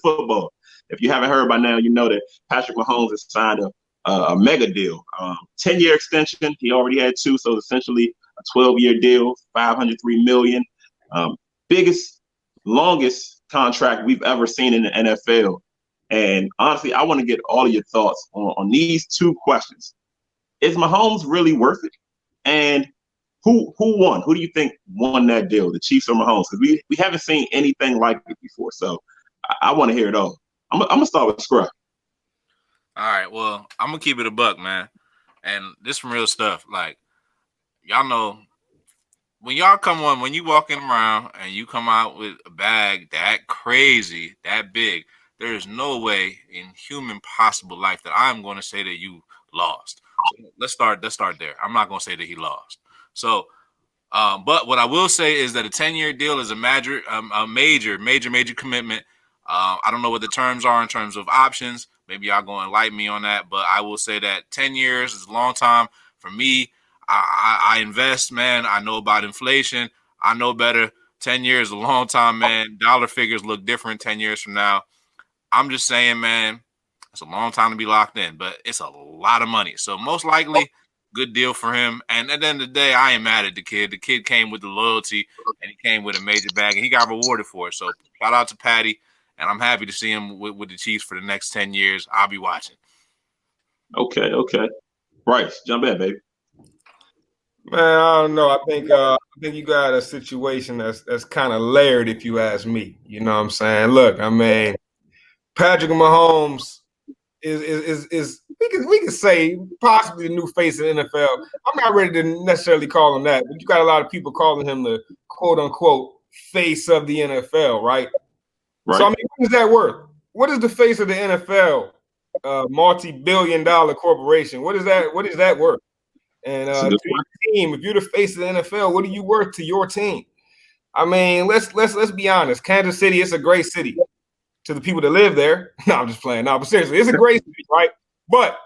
football. If you haven't heard by now, you know that Patrick Mahomes has signed a mega deal, 10-year extension. He already had two, so essentially a 12-year deal, $503 million. Biggest, longest contract we've ever seen in the NFL. And honestly, I want to get all of your thoughts on these two questions. Is Mahomes really worth it? And who won? Who do you think won that deal, the Chiefs or Mahomes? Because we haven't seen anything like it before. So I want to hear it all. I'm going to start with Scruff. All right, well, I'm going to keep it a buck, man. And this some real stuff. Like, y'all know, when y'all come on, when you walking around and you come out with a bag that crazy, that big, there is no way in human possible life that I'm going to say that you lost. So let's start there. I'm not going to say that he lost. So, but what I will say is that a 10-year deal is a major commitment. I don't know what the terms are in terms of options. Maybe y'all going to enlighten me on that. But I will say that 10 years is a long time. For me, I invest, man. I know about inflation. I know better. 10 years is a long time, man. Dollar figures look different 10 years from now. I'm just saying, man, it's a long time to be locked in, but it's a lot of money. So most likely, good deal for him. And at the end of the day, I ain't mad at the kid. The kid came with the loyalty, and he came with a major bag, and he got rewarded for it. So shout out to Patty, and I'm happy to see him with the Chiefs for the next 10 years. I'll be watching. Okay. Bryce, jump in, baby. Man, I don't know. I think you got a situation that's kind of layered, if you ask me. You know what I'm saying? Look, I mean, Patrick Mahomes is we can say possibly the new face of the NFL. I'm not ready to necessarily call him that, but you got a lot of people calling him the quote unquote face of the NFL, right? So I mean, what is that worth? What is the face of the NFL? Multi-billion-dollar corporation. What is that worth? And to your team, if you're the face of the NFL, what are you worth to your team? I mean, let's be honest. Kansas City, it's a great city. To the people that live there. No, I'm just playing. No, but seriously, it's a great city, right? But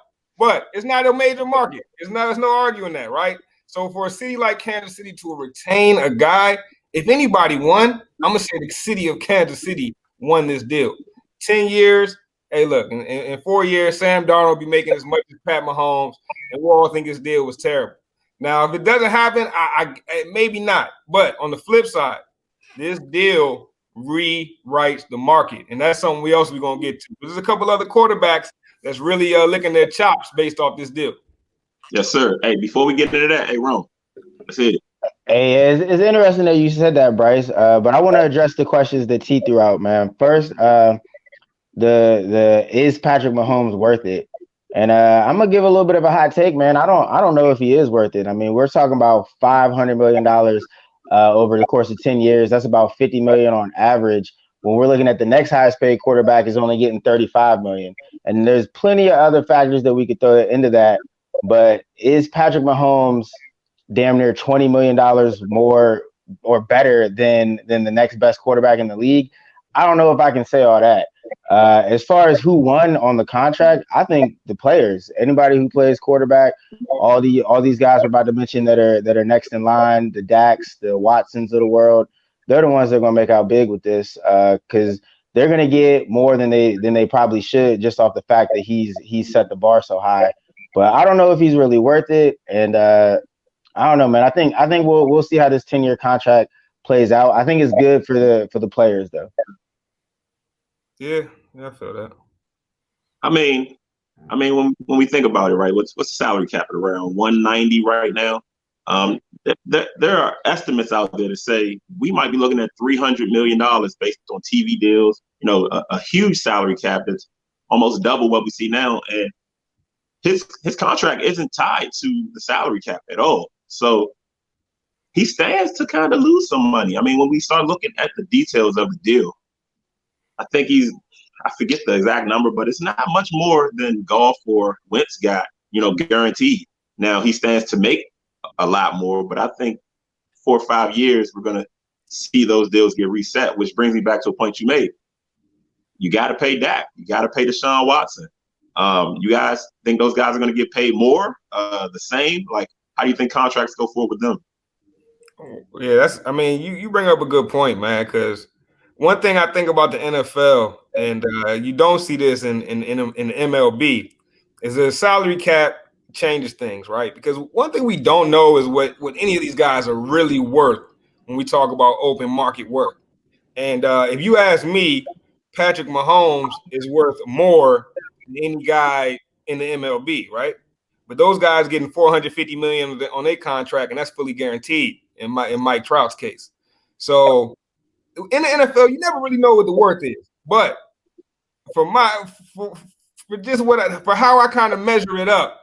it's not a major market. There's no arguing that, right? So for a city like Kansas City to retain a guy, if anybody won, I'm gonna say the city of Kansas City won this deal. 10 years. Hey, look, in 4 years, Sam Darnold will be making as much as Pat Mahomes, and we'll all think this deal was terrible. Now, if it doesn't happen, I maybe not. But on the flip side, this deal rewrites the market, and that's something we're going to get to. There's a couple other quarterbacks that's really licking their chops based off this deal. Yes, sir. Hey, before we get into that, hey, Rome, let's hit it. Hey, it's interesting that you said that, Bryce. But I want to address the questions that T threw out, man. First, the is Patrick Mahomes worth it? And I'm gonna give a little bit of a hot take, man. I don't know if he is worth it. I mean, we're talking about $500 million over the course of 10 years. That's about $50 million on average. When we're looking at the next highest paid quarterback is only getting $35 million. And there's plenty of other factors that we could throw into that. But is Patrick Mahomes damn near $20 million more or better than the next best quarterback in the league? I don't know if I can say all that. As far as who won on the contract, I think the players, anybody who plays quarterback, all these guys we're about to mention that are next in line, the Daks, the Watsons of the world, they're the ones that are going to make out big with this because they're going to get more than they probably should just off the fact that he's set the bar so high. But I don't know if he's really worth it, and I don't know, man. I think we'll see how this 10-year contract plays out. I think it's good for the players though. Yeah, I feel that. I mean, when we think about it, right? What's the salary cap at around 190 right now? There are estimates out there to say we might be looking at $300 million based on TV deals. You know, a huge salary cap that's almost double what we see now, and his contract isn't tied to the salary cap at all. So he stands to kind of lose some money. I mean, when we start looking at the details of the deal, I think I forget the exact number, but it's not much more than Goff or Wentz got, guaranteed. Now he stands to make a lot more, but I think 4 or 5 years, we're going to see those deals get reset, which brings me back to a point you made. You got to pay Dak. You got to pay Deshaun Watson. You guys think those guys are going to get paid more, the same? Like, how do you think contracts go forward with them? Yeah, you bring up a good point, man, because one thing I think about the NFL and you don't see this in the MLB, is the salary cap changes things, right? Because one thing we don't know is what any of these guys are really worth when we talk about open market worth. And if you ask me, Patrick Mahomes is worth more than any guy in the MLB, right? But those guys getting $450 million on their contract, and that's fully guaranteed in Mike Trout's case. So in the NFL, you never really know what the worth is. But for just for how I kind of measure it up,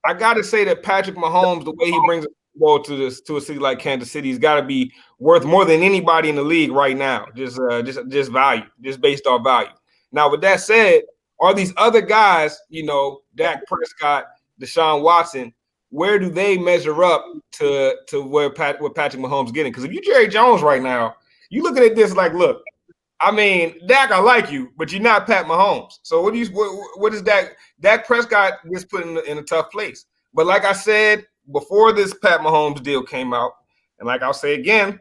I got to say that Patrick Mahomes, the way he brings the ball to a city like Kansas City, has got to be worth more than anybody in the league right now. Just value, just based off value. Now, with that said, are these other guys, Dak Prescott, Deshaun Watson, where do they measure up to what Patrick Mahomes is getting? Because if you're Jerry Jones right now, you looking at this like, look, I mean, Dak, I like you, but you're not Pat Mahomes. So what is Dak? Dak Prescott gets put in a tough place. But like I said, before this Pat Mahomes deal came out, and like I'll say again,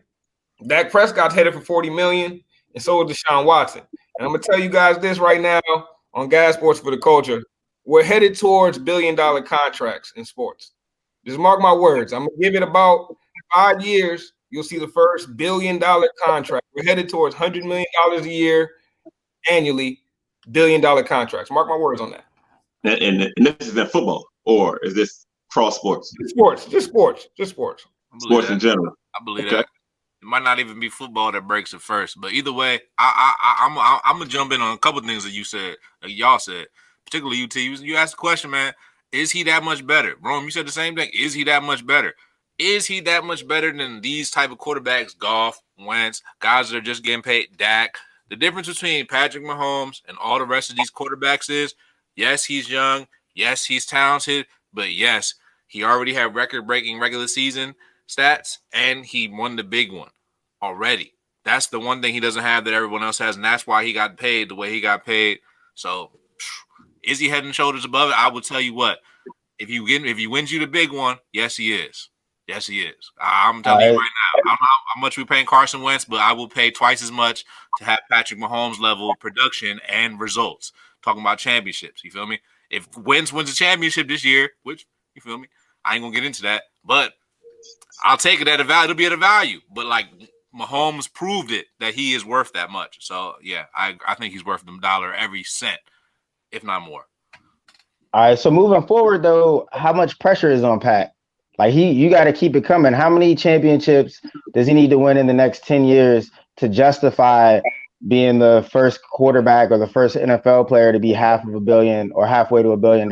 Dak Prescott's headed for $40 million, and so is Deshaun Watson. And I'm gonna tell you guys this right now on Gas Sports for the Culture. We're headed towards billion-dollar contracts in sports. Just mark my words. I'm gonna give it about 5 years. You'll see the first billion-dollar contract. We're headed towards $100 million a year annually, billion-dollar contracts. Mark my words on that. And this is in football, or is this cross sports? Just sports. Sports in general. I believe that. It might not even be football that breaks it first, but either way, I'm gonna jump in on a couple things that you said, y'all said, particularly UT. You asked the question, man. Is he that much better? Rome, you said the same thing. Is he that much better? Is he that much better than these type of quarterbacks, Goff, Wentz, guys that are just getting paid, Dak? The difference between Patrick Mahomes and all the rest of these quarterbacks is, yes, he's young. Yes, he's talented. But yes, he already had record-breaking regular season stats, and he won the big one already. That's the one thing he doesn't have that everyone else has, and that's why he got paid the way he got paid. So, is he head and shoulders above it? I will tell you what. If he wins you the big one, yes, he is. Yes, he is. I'm telling you right now. I don't know how much we paying Carson Wentz, but I will pay twice as much to have Patrick Mahomes level production and results. Talking about championships, you feel me? If Wentz wins a championship this year, which, you feel me? I ain't gonna get into that, but I'll take it at a value. It'll be at a value. But like Mahomes proved it that he is worth that much. So yeah, I think he's worth them dollar every cent, if not more. All right. So moving forward, though, how much pressure is on Pat? Like you got to keep it coming. How many championships does he need to win in the next 10 years to justify being the first quarterback or the first NFL player to be half of $1 billion or halfway to $1 billion?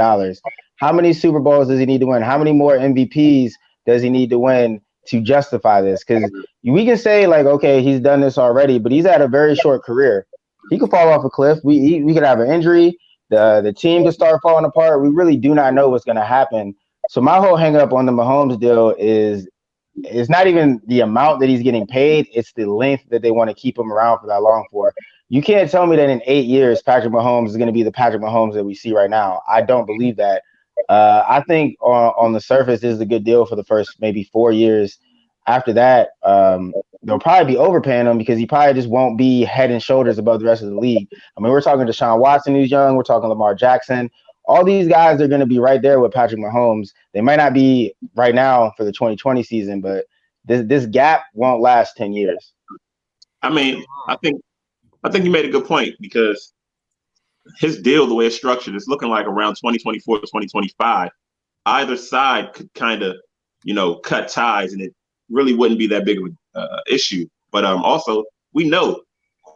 How many Super Bowls does he need to win? How many more MVPs does he need to win to justify this? Because we can say like, okay, he's done this already, but he's had a very short career. He could fall off a cliff. We could have an injury. The team could start falling apart. We really do not know what's going to happen. So my whole hang up on the Mahomes deal is it's not even the amount that he's getting paid. It's the length that they want to keep him around for that long for. You can't tell me that in 8 years, Patrick Mahomes is going to be the Patrick Mahomes that we see right now. I don't believe that. I think on the surface, this is a good deal for the first maybe 4 years. After that, they'll probably be overpaying him because he probably just won't be head and shoulders above the rest of the league. I mean, we're talking Deshaun Watson, who's young. We're talking Lamar Jackson. All these guys are going to be right there with Patrick Mahomes. They might not be right now for the 2020 season, but this gap won't last 10 years. I mean, I think you made a good point because his deal, the way it's structured, is looking like around 2024 to 2025. Either side could kind of, cut ties, and it really wouldn't be that big of an issue. But also, we know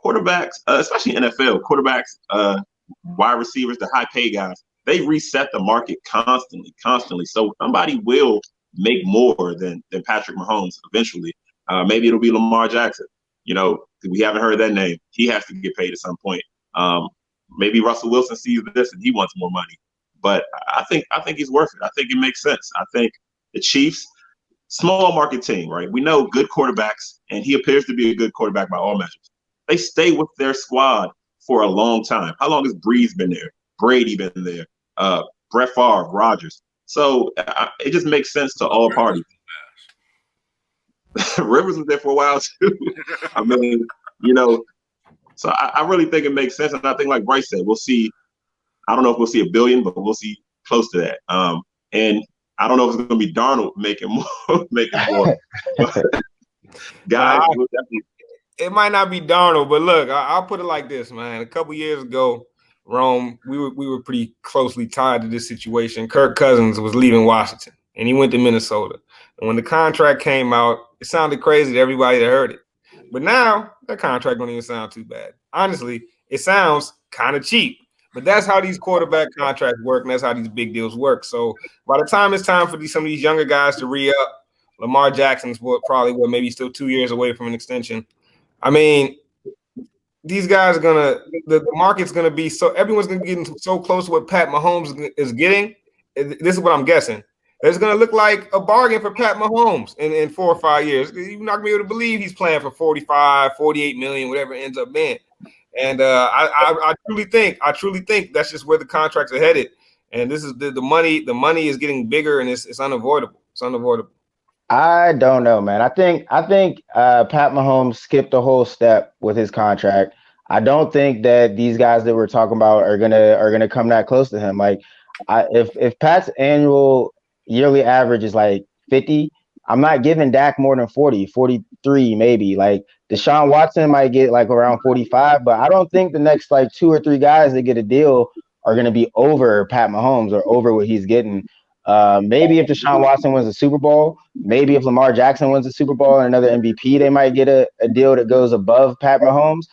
quarterbacks, especially NFL quarterbacks, wide receivers, the high pay guys, they reset the market constantly. So somebody will make more than Patrick Mahomes eventually. Maybe it'll be Lamar Jackson. We haven't heard that name. He has to get paid at some point. Maybe Russell Wilson sees this and he wants more money. But I think he's worth it. I think it makes sense. I think the Chiefs, small market team, right? We know good quarterbacks, and he appears to be a good quarterback by all measures. They stay with their squad for a long time. How long has Breeze been there? Brady been there? Brett Favre, Rodgers. So it just makes sense to all parties. Rivers was there for a while too. I mean, So I really think it makes sense, and I think, like Bryce said, we'll see. I don't know if we'll see $1 billion, but we'll see close to that. And I don't know if it's going to be Darnold making more, making more. Guys, will definitely. It might not be Darnold, but look, I'll put it like this, man. A couple years ago, Rome, we were pretty closely tied to this situation. Kirk Cousins was leaving Washington, and he went to Minnesota. And when the contract came out, it sounded crazy to everybody that heard it. But now that contract don't even sound too bad. Honestly, it sounds kind of cheap. But that's how these quarterback contracts work, and that's how these big deals work. So by the time it's time for some of these younger guys to re-up, Lamar Jackson's probably maybe still 2 years away from an extension. I mean, these guys are the market's gonna be so everyone's gonna be getting so close to what Pat Mahomes is getting. This is what I'm guessing. It's gonna look like a bargain for Pat Mahomes in 4 or 5 years. You're not gonna be able to believe he's playing for 45, 48 million, whatever it ends up being. And I truly think that's just where the contracts are headed. And this is the money. The money is getting bigger, and it's unavoidable. It's unavoidable. I don't know, man. I think Pat Mahomes skipped a whole step with his contract. I don't think that these guys that we're talking about are gonna come that close to him. Like, if Pat's annual yearly average is like 50, I'm not giving Dak more than 40, 43 maybe. Like, Deshaun Watson might get like around 45, but I don't think the next like 2 or 3 guys that get a deal are gonna be over Pat Mahomes or over what he's getting. Maybe if Deshaun Watson wins a Super Bowl, maybe if Lamar Jackson wins a Super Bowl and another MVP, they might get a deal that goes above Pat Mahomes.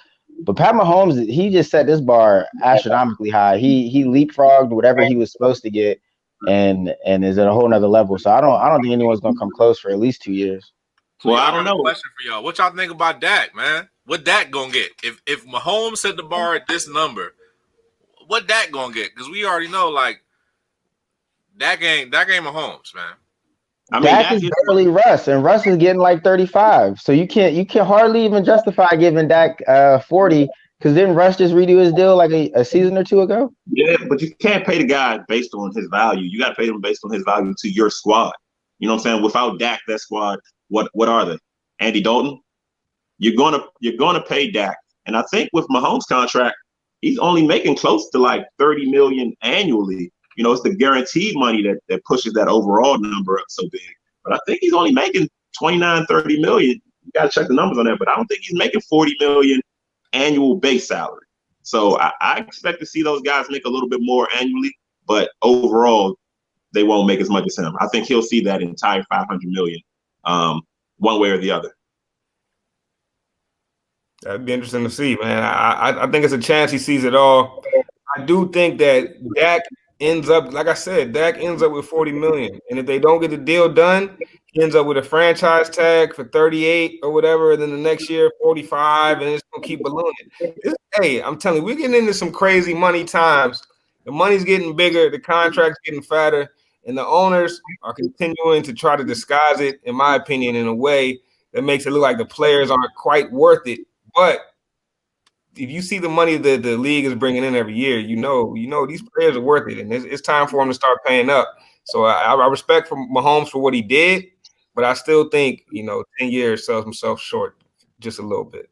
But Pat Mahomes, he just set this bar astronomically high. He leapfrogged whatever he was supposed to get, and is at a whole nother level. So I don't think anyone's gonna come close for at least 2 years. So well, I don't know. Question for y'all: what y'all think about Dak, man? What Dak gonna get if Mahomes set the bar at this number? What Dak gonna get? Because we already know, like, Dak ain't Mahomes, man. I mean, Dak is barely Russ, and Russ is getting like 35. So you can hardly even justify giving Dak 40, because didn't Russ just redo his deal like a season or 2 ago? Yeah, but you can't pay the guy based on his value. You got to pay him based on his value to your squad. You know what I'm saying? Without Dak, that squad, what are they? Andy Dalton? You're gonna pay Dak, and I think with Mahomes' contract, he's only making close to like 30 million annually. You know, it's the guaranteed money that pushes that overall number up so big. But I think he's only making 29, 30 million. You got to check the numbers on that, but I don't think he's making 40 million annual base salary. So I expect to see those guys make a little bit more annually, but overall, they won't make as much as him. I think he'll see that entire 500 million, one way or the other. That'd be interesting to see, man. I think it's a chance he sees it all. I do think that Dak ends up, like I said, Dak ends up with 40 million. And if they don't get the deal done, he ends up with a franchise tag for 38 or whatever. And then the next year, 45, and it's going to keep ballooning. Hey, I'm telling you, we're getting into some crazy money times. The money's getting bigger, the contract's getting fatter, and the owners are continuing to try to disguise it, in my opinion, in a way that makes it look like the players aren't quite worth it. But if you see the money that the league is bringing in every year, you know these players are worth it, and it's time for them to start paying up. So I respect for Mahomes for what he did, but I still think 10 years sells himself short just a little bit.